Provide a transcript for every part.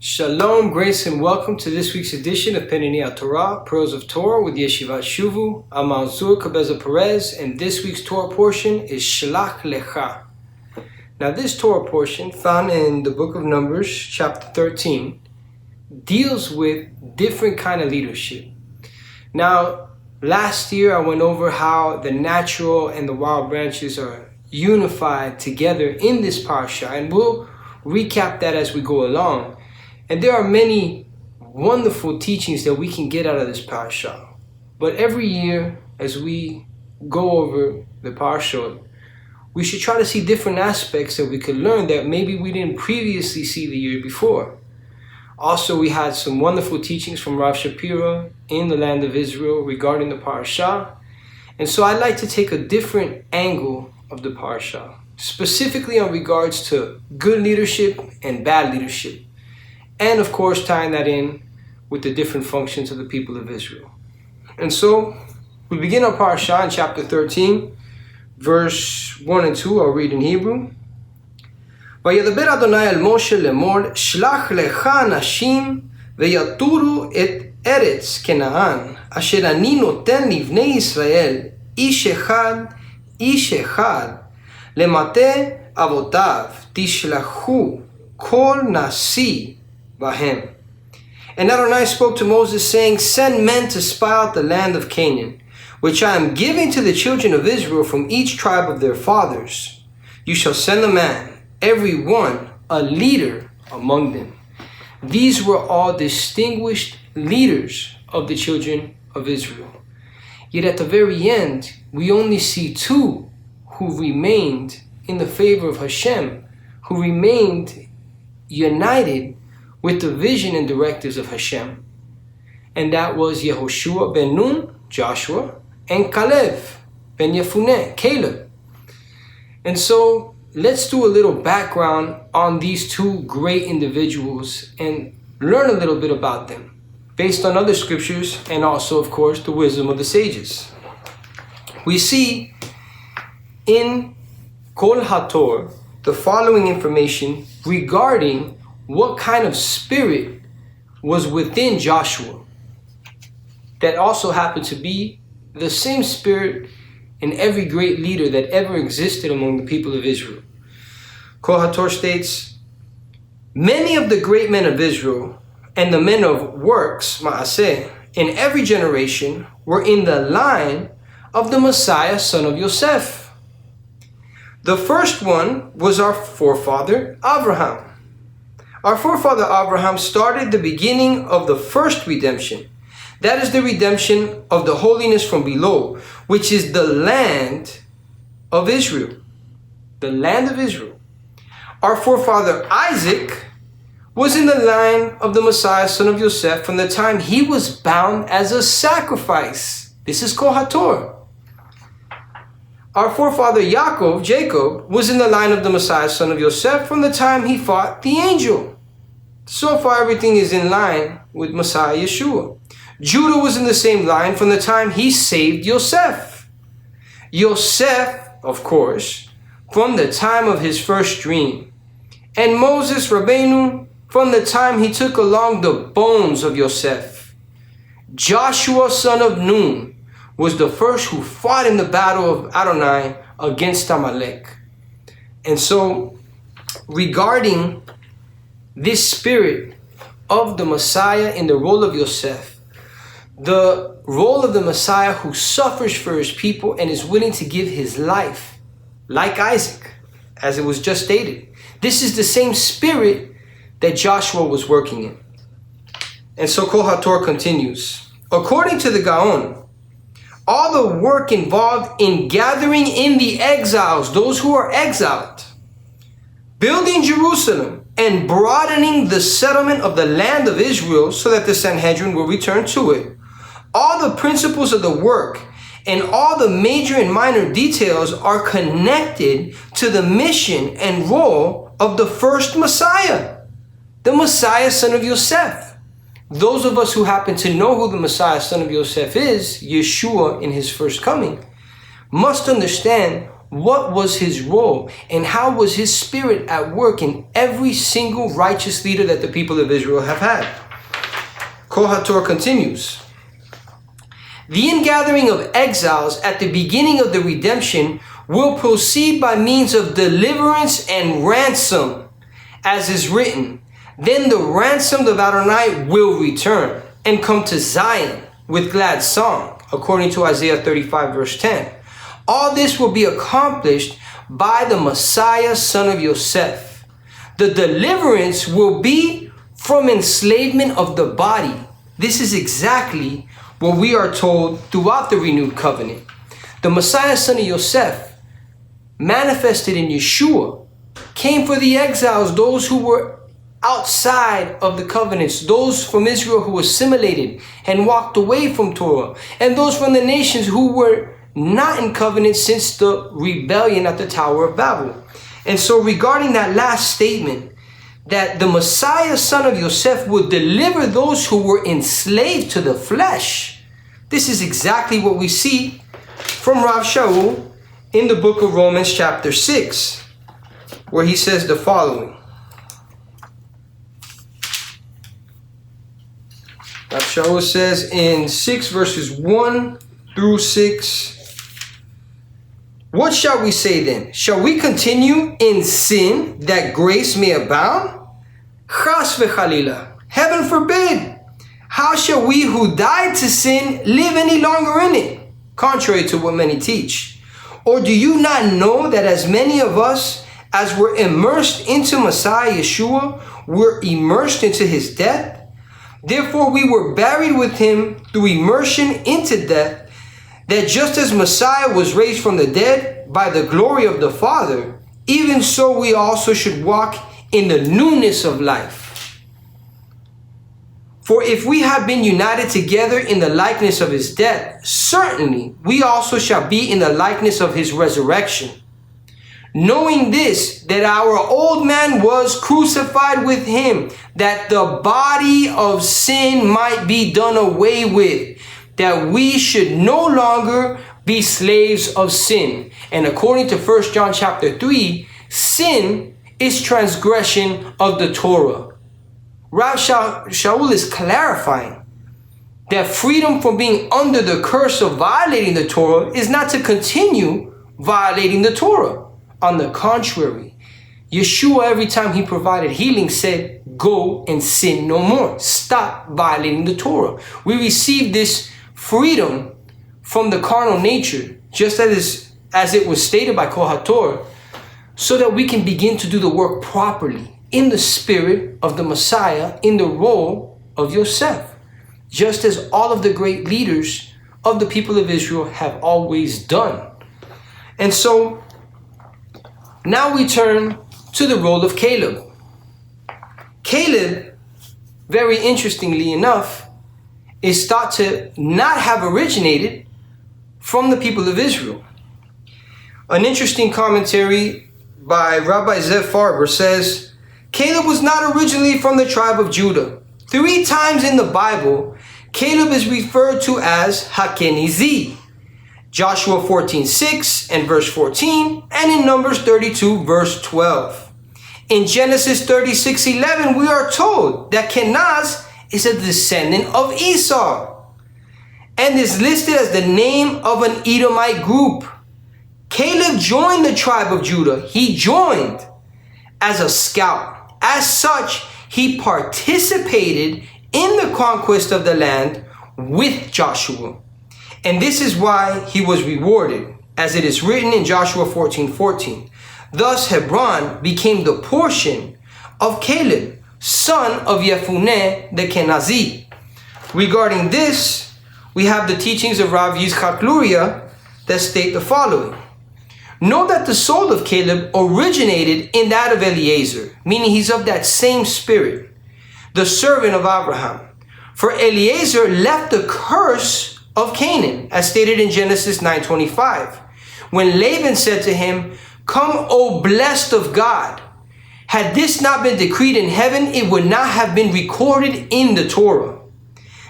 Shalom, grace, and welcome to this week's edition of Penini Torah, Pearls of Torah with Yeshiva Shuvu. I'm Alzur Cabeza Perez, and this week's Torah portion is Shelach Lecha. Now, this Torah portion, found in the book of Numbers, chapter 13, deals with different kind of leadership. Now, last year I went over how the natural and the wild branches are unified together in this parsha, and we'll recap that as we go along. And there are many wonderful teachings that we can get out of this parsha. But every year, as we go over the parsha, we should try to see different aspects that we could learn that maybe we didn't previously see the year before. Also, we had some wonderful teachings from Rav Shapira in the land of Israel regarding the parsha. And so I'd like to take a different angle of the parsha, specifically in regards to good leadership and bad leadership. And of course, tying that in with the different functions of the people of Israel. And so, we begin our parsha in chapter 13, verse 1 and 2. I'll read in Hebrew. וידבר אדוני אל משה לאמור, שלח לך אנשים ויתורו את ארץ כנען, אשר אני נותן לבני ישראל, איש אחד, למטה אבותיו, תשלחו כל נשיא Bahem. And Adonai spoke to Moses, saying, Send men to spy out the land of Canaan, which I am giving to the children of Israel from each tribe of their fathers. You shall send a man, every one a leader among them. These were all distinguished leaders of the children of Israel. Yet at the very end, we only see two who remained in the favor of Hashem, who remained united with the vision and directives of Hashem. And that was Yehoshua ben Nun, Joshua, and Caleb ben Yefuneh, Caleb. And so let's do a little background on these two great individuals and learn a little bit about them, based on other scriptures and also, of course, the wisdom of the sages. We see in Kol HaTorah the following information regarding what kind of spirit was within Joshua that also happened to be the same spirit in every great leader that ever existed among the people of Israel. Kol HaTorah states, many of the great men of Israel and the men of works, Ma'aseh, in every generation were in the line of the Messiah, son of Yosef. The first one was our forefather, Abraham. Our forefather Abraham started the beginning of the first redemption. That is the redemption of the holiness from below, which is the land of Israel. The land of Israel. Our forefather Isaac was in the line of the Messiah, son of Yosef, from the time he was bound as a sacrifice. This is Kol HaTorah. Our forefather Jacob, was in the line of the Messiah, son of Yosef, from the time he fought the angel. So far, everything is in line with Messiah Yeshua. Judah was in the same line from the time he saved Yosef. Yosef, of course, from the time of his first dream. And Moses, Rabbeinu, from the time he took along the bones of Yosef. Joshua, son of Nun, was the first who fought in the battle of Adonai against Amalek. And so, regarding this spirit of the Messiah in the role of Yosef, the role of the Messiah who suffers for his people and is willing to give his life, like Isaac, as it was just stated. This is the same spirit that Joshua was working in. And so Kol HaTorah continues. According to the Gaon, all the work involved in gathering in the exiles, those who are exiled, building Jerusalem, and broadening the settlement of the land of Israel so that the Sanhedrin will return to it. All the principles of the work and all the major and minor details are connected to the mission and role of the first Messiah, the Messiah, son of Yosef. Those of us who happen to know who the Messiah, son of Yosef is, Yeshua in his first coming, must understand what was his role and how was his spirit at work in every single righteous leader that the people of Israel have had. Kohator continues. The ingathering of exiles at the beginning of the redemption will proceed by means of deliverance and ransom, as is written. Then the ransomed of Adonai will return and come to Zion with glad song, according to Isaiah 35 verse 10. All this will be accomplished by the Messiah, son of Yosef. The deliverance will be from enslavement of the body. This is exactly what we are told throughout the renewed covenant. The Messiah, son of Yosef, manifested in Yeshua, came for the exiles, those who were outside of the covenants, those from Israel who assimilated and walked away from Torah, and those from the nations who were not in covenant since the rebellion at the Tower of Babel. And so regarding that last statement, that the Messiah, son of Yosef, would deliver those who were enslaved to the flesh, this is exactly what we see from Rav Shaul in the book of Romans chapter 6, where he says the following. Rav Shaul says in 6 verses 1 through 6, what shall we say then? Shall we continue in sin that grace may abound? Chas v'chalila, heaven forbid. How shall we who died to sin live any longer in it? Contrary to what many teach. Or do you not know that as many of us as were immersed into Messiah Yeshua were immersed into his death? Therefore we were buried with him through immersion into death, that just as Messiah was raised from the dead by the glory of the Father, even so we also should walk in the newness of life. For if we have been united together in the likeness of his death, certainly we also shall be in the likeness of his resurrection. Knowing this, that our old man was crucified with him, that the body of sin might be done away with, that we should no longer be slaves of sin. And according to 1 John chapter 3, sin is transgression of the Torah. Rav Shaul is clarifying that freedom from being under the curse of violating the Torah is not to continue violating the Torah. On the contrary, Yeshua, every time he provided healing, said, go and sin no more. Stop violating the Torah. We receive this freedom from the carnal nature, just as it was stated by Kohator, so that we can begin to do the work properly in the spirit of the Messiah, in the role of Yosef, just as all of the great leaders of the people of Israel have always done. And so now we turn to the role of Caleb. Caleb, very interestingly enough, is thought to not have originated from the people of Israel. An interesting commentary by Rabbi Zev Farber says, Caleb was not originally from the tribe of Judah. 3 times in the Bible, Caleb is referred to as Hakenizi. Joshua 14:6 and verse 14, and in Numbers 32 verse 12. In Genesis 36:11, we are told that Kenaz is a descendant of Esau and is listed as the name of an Edomite group. Caleb joined the tribe of Judah. He joined as a scout. As such, he participated in the conquest of the land with Joshua. And this is why he was rewarded, as it is written in Joshua 14:14. Thus Hebron became the portion of Caleb, son of Yefuneh the Kenazi. Regarding this, we have the teachings of Rav Yitzchak Luria that state the following. Know that the soul of Caleb originated in that of Eliezer, meaning he's of that same spirit, the servant of Abraham. For Eliezer left the curse of Canaan, as stated in Genesis 9:25, when Laban said to him, come, O blessed of God. Had this not been decreed in heaven, it would not have been recorded in the Torah.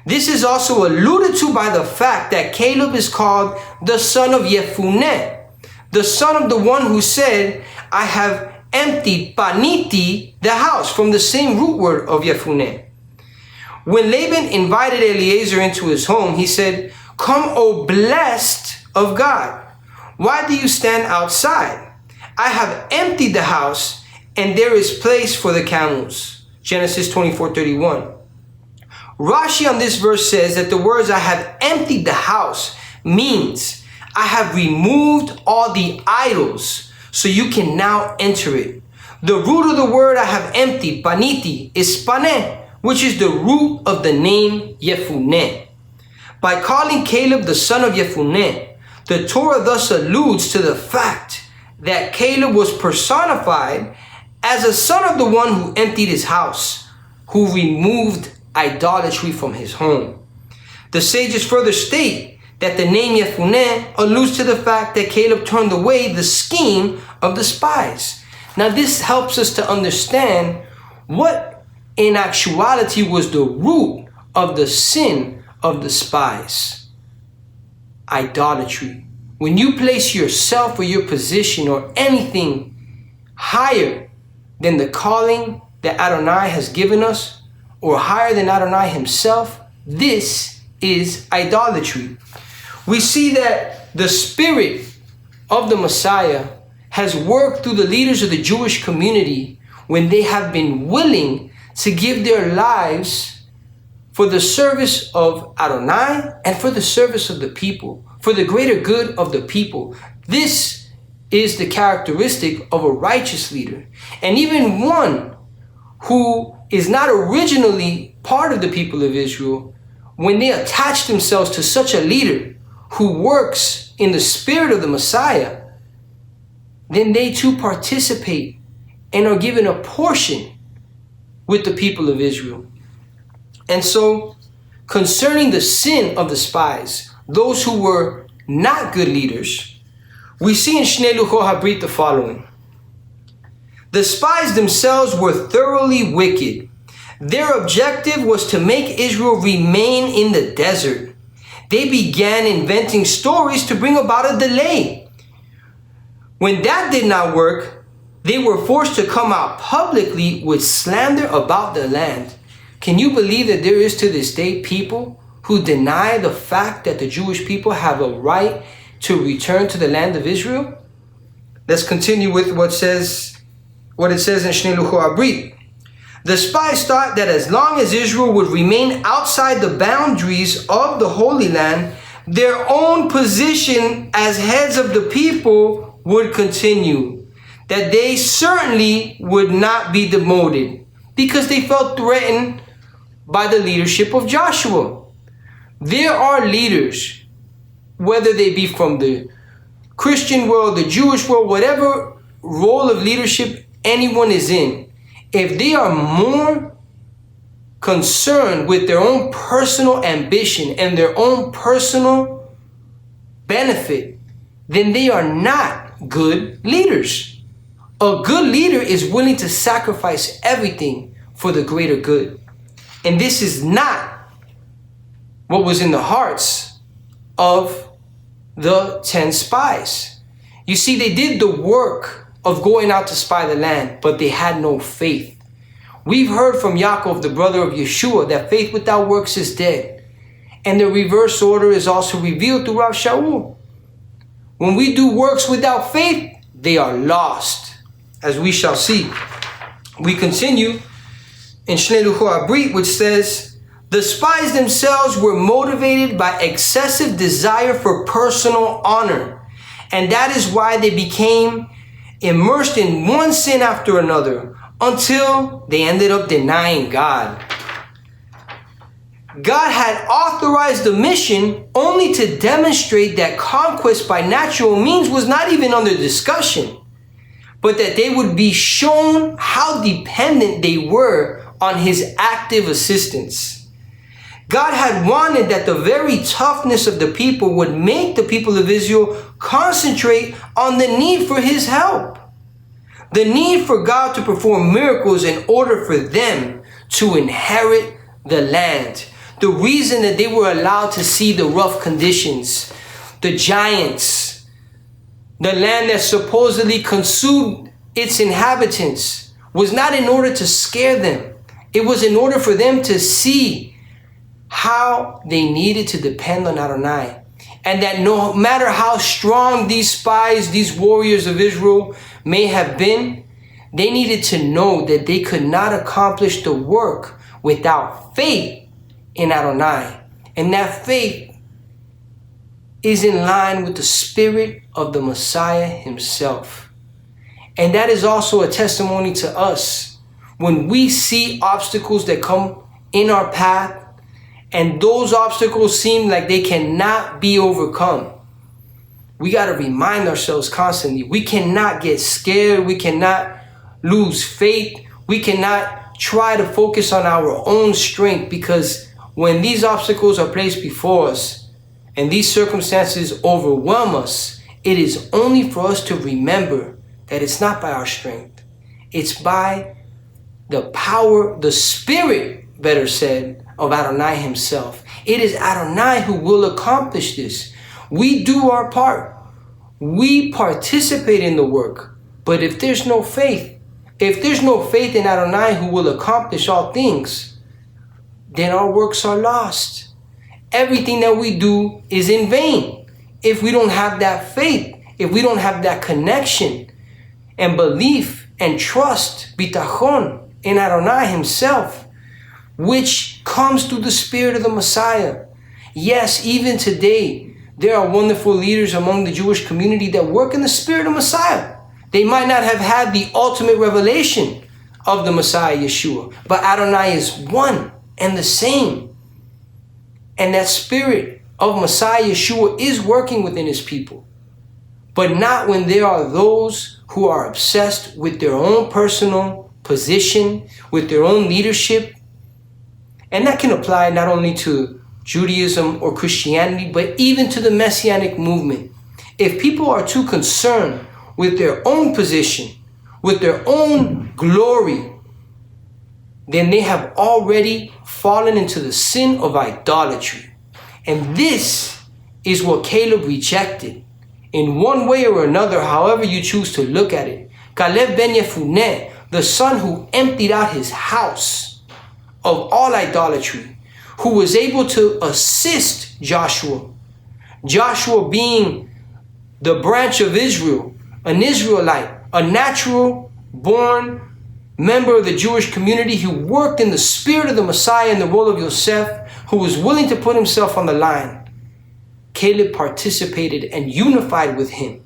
This is also alluded to by the fact that Caleb is called the son of Yefuneh, the son of the one who said, I have emptied paniti, the house, from the same root word of Yefuneh. When Laban invited Eliezer into his home, he said, Come, O blessed of God. Why do you stand outside? I have emptied the house, and there is place for the camels. Genesis 24:31. Rashi on this verse says that the words I have emptied the house means I have removed all the idols so you can now enter it. The root of the word I have emptied, paniti, is paneh, which is the root of the name Yefuneh. By calling Caleb the son of Yefuneh, the Torah thus alludes to the fact that Caleb was personified as a son of the one who emptied his house, who removed idolatry from his home. The sages further state that the name Yefuneh alludes to the fact that Caleb turned away the scheme of the spies. Now this helps us to understand what in actuality was the root of the sin of the spies. Idolatry. When you place yourself or your position or anything higher than the calling that Adonai has given us, or higher than Adonai himself, this is idolatry. We see that the spirit of the Messiah has worked through the leaders of the Jewish community when they have been willing to give their lives for the service of Adonai and for the service of the people, for the greater good of the people. This is the characteristic of a righteous leader. And even one who is not originally part of the people of Israel, when they attach themselves to such a leader who works in the spirit of the Messiah, then they too participate and are given a portion with the people of Israel. And so, concerning the sin of the spies, those who were not good leaders, we see in Shnei Luchot HaBrit the following. The spies themselves were thoroughly wicked. Their objective was to make Israel remain in the desert. They began inventing stories to bring about a delay. When that did not work, they were forced to come out publicly with slander about the land. Can you believe that there is to this day people who deny the fact that the Jewish people have a right to return to the land of Israel? Let's continue with what it says in Shnei Luchot HaBrit. The spies thought that as long as Israel would remain outside the boundaries of the Holy Land, their own position as heads of the people would continue. That they certainly would not be demoted because they felt threatened by the leadership of Joshua. There are leaders, whether they be from the Christian world, the Jewish world, whatever role of leadership anyone is in, if they are more concerned with their own personal ambition and their own personal benefit, then they are not good leaders. A good leader is willing to sacrifice everything for the greater good. And this is not what was in the hearts of the 10 spies. You see, they did the work of going out to spy the land, but they had no faith. We've heard from Yaakov, the brother of Yeshua, that faith without works is dead. And the reverse order is also revealed through Rav Shaul. When we do works without faith, they are lost, as we shall see. We continue in Shnei Luchot HaBrit, which says, the spies themselves were motivated by excessive desire for personal honor. And that is why they became immersed in one sin after another until they ended up denying God. God had authorized the mission only to demonstrate that conquest by natural means was not even under discussion, but that they would be shown how dependent they were on his active assistance. God had wanted that the very toughness of the people would make the people of Israel concentrate on the need for his help. The need for God to perform miracles in order for them to inherit the land. The reason that they were allowed to see the rough conditions, the giants, the land that supposedly consumed its inhabitants, was not in order to scare them. It was in order for them to see how they needed to depend on Adonai. And that no matter how strong these spies, these warriors of Israel may have been, they needed to know that they could not accomplish the work without faith in Adonai. And that faith is in line with the spirit of the Messiah himself. And that is also a testimony to us. When we see obstacles that come in our path, and those obstacles seem like they cannot be overcome, we got to remind ourselves constantly, we cannot get scared, we cannot lose faith, we cannot try to focus on our own strength, because when these obstacles are placed before us and these circumstances overwhelm us, it is only for us to remember that it's not by our strength. It's by the power, the spirit, better said, of Adonai himself. It is Adonai who will accomplish this. We do our part. We participate in the work. But if there's no faith, if there's no faith in Adonai who will accomplish all things, then our works are lost. Everything that we do is in vain if we don't have that faith, if we don't have that connection and belief and trust, bitachon, in Adonai himself, which comes through the spirit of the Messiah. Yes, even today, there are wonderful leaders among the Jewish community that work in the spirit of Messiah. They might not have had the ultimate revelation of the Messiah, Yeshua, but Adonai is one and the same. And that spirit of Messiah, Yeshua, is working within his people. But not when there are those who are obsessed with their own personal position, with their own leadership. And that can apply not only to Judaism or Christianity, but even to the Messianic movement. If people are too concerned with their own position, with their own glory, then they have already fallen into the sin of idolatry. And this is what Caleb rejected. In one way or another, however you choose to look at it. Caleb ben Yefuneh, the son who emptied out his house of all idolatry, who was able to assist Joshua. Joshua being the branch of Israel, an Israelite, a natural born member of the Jewish community who worked in the spirit of the Messiah in the role of Yosef, who was willing to put himself on the line. Caleb participated and unified with him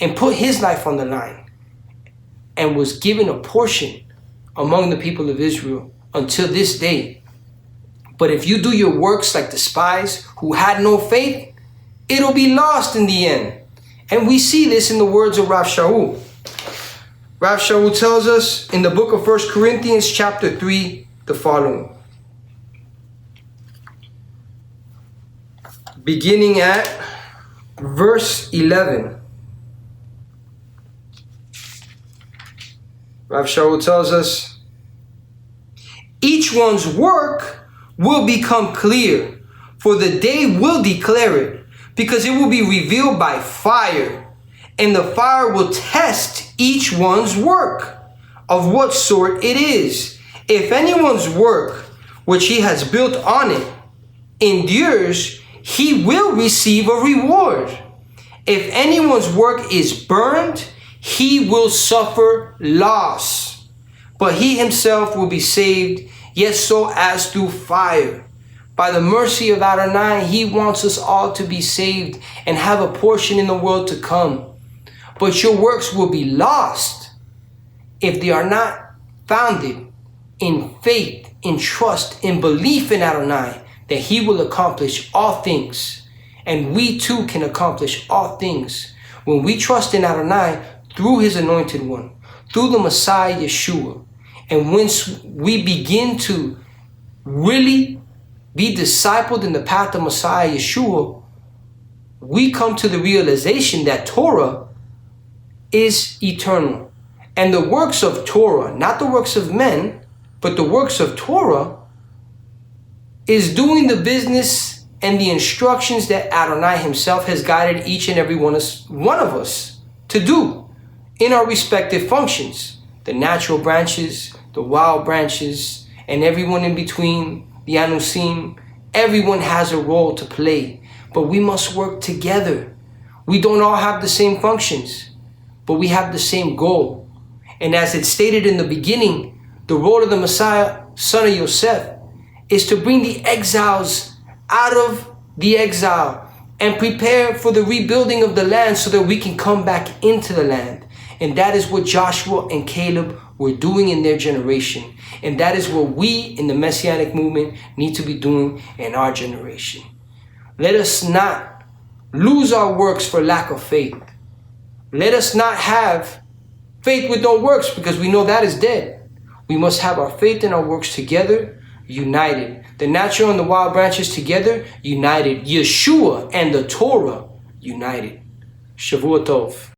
and put his life on the line and was given a portion among the people of Israel until this day. But if you do your works like the spies who had no faith, it'll be lost in the end. And we see this in the words of Rav Shaul. Rav Shaul tells us in the book of 1 Corinthians chapter 3 the following. Beginning at verse 11. Rav Shaul tells us, each one's work will become clear, for the day will declare it, because it will be revealed by fire, and the fire will test each one's work, of what sort it is. If anyone's work, which he has built on it, endures, he will receive a reward. If anyone's work is burned, he will suffer loss, but he himself will be saved, yet so as through fire. By the mercy of Adonai, he wants us all to be saved and have a portion in the world to come. But your works will be lost if they are not founded in faith, in trust, in belief in Adonai, that he will accomplish all things. And we too can accomplish all things when we trust in Adonai through his anointed one, through the Messiah Yeshua. And once we begin to really be discipled in the path of Messiah Yeshua, we come to the realization that Torah is eternal. And the works of Torah, not the works of men, but the works of Torah, is doing the business and the instructions that Adonai himself has guided each and every one of us to do in our respective functions. The natural branches, the wild branches, and everyone in between, the Anusim, everyone has a role to play, but we must work together. We don't all have the same functions, but we have the same goal. And as it's stated in the beginning, the role of the Messiah, son of Yosef, is to bring the exiles out of the exile and prepare for the rebuilding of the land so that we can come back into the land. And that is what Joshua and Caleb were doing in their generation. And that is what we in the Messianic movement need to be doing in our generation. Let us not lose our works for lack of faith. Let us not have faith with no works, because we know that is dead. We must have our faith and our works together, united. The natural and the wild branches together, united. Yeshua and the Torah, united. Shavua Tov.